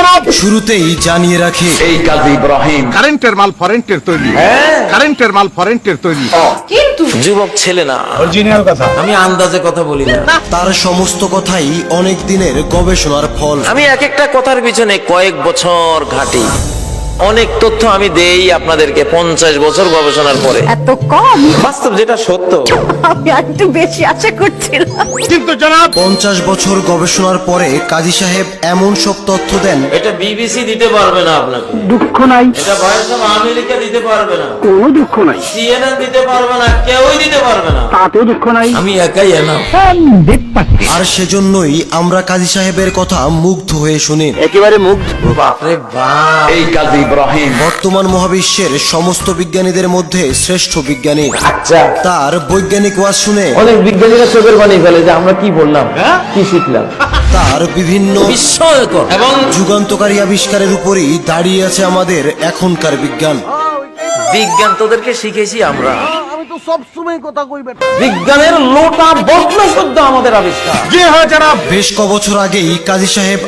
জনাব। শুরুতেই জানিয়ে রাখে, এই কাজী ইব্রাহিম কারেন্টের মাল ফরেন্টের তৈরি, কারেন্টের মাল ফরেন্টের তৈরি। কিন্তু যুবক ছেলে না, অরিজিনাল কথা। আমি আন্দাজে কথা বলি না। তার সমস্ত কথাই অনেক দিনের গবেষণার ফল। আমি এক একটা কথার পিছনে কয়েক বছর ঘাটি, অনেক তথ্য আমি দেই আপনাদেরকে 50 বছর গবেষণার পরে। এত কম? বাস্তব যেটা সত্য। আমি একটু বেশি আশা করছিলাম। কিন্তু জনাব 50 বছর গবেষণার পরে কাজী সাহেব এমন সব তথ্য দেন, এটা বিবিসি দিতে পারবে না আপনাকে, দুঃখ নাই, এটা ভয়েস অফ আমেরিকা দিতে পারবে না, কোনো দুঃখ নাই, সিএনএন দিতে পারবে না, কেউই দিতে পারবে না। তাতেও দুঃখ নাই। আমি একাই এনাফ। আর সেজন্যই আমরা কাজী সাহেবের কথা মুগ্ধ হয়ে শুনি। একেবারে মুগ্ধ। বাপরে বাপ, এই কাজী ইব্রাহিম বর্তমান মহাবিশ্বের সমস্ত বিজ্ঞানীদের মধ্যে শ্রেষ্ঠ বিজ্ঞানী। আচ্ছা, তার বৈজ্ঞানিক ওয়াজ শুনে অনেক বিজ্ঞানীরা চোখের বানিয়ে ফেলে যে আমরা কি বললাম, কি শিখলাম। তার বিভিন্ন বিস্ময়কর এবং যুগান্তকারী আবিষ্কারের উপরই দাঁড়িয়ে আছে আমাদের এখনকার বিজ্ঞান। বিজ্ঞান তোদেরকে শিখেছি আমরা। আমি তো সব সময় কথা কই বেটা। বিজ্ঞানের লোটা বদল শুদ্ধ আমাদের আবিষ্কার। জি হ্যাঁ জনাব। বেশ কবছর আগেই কাজী সাহেব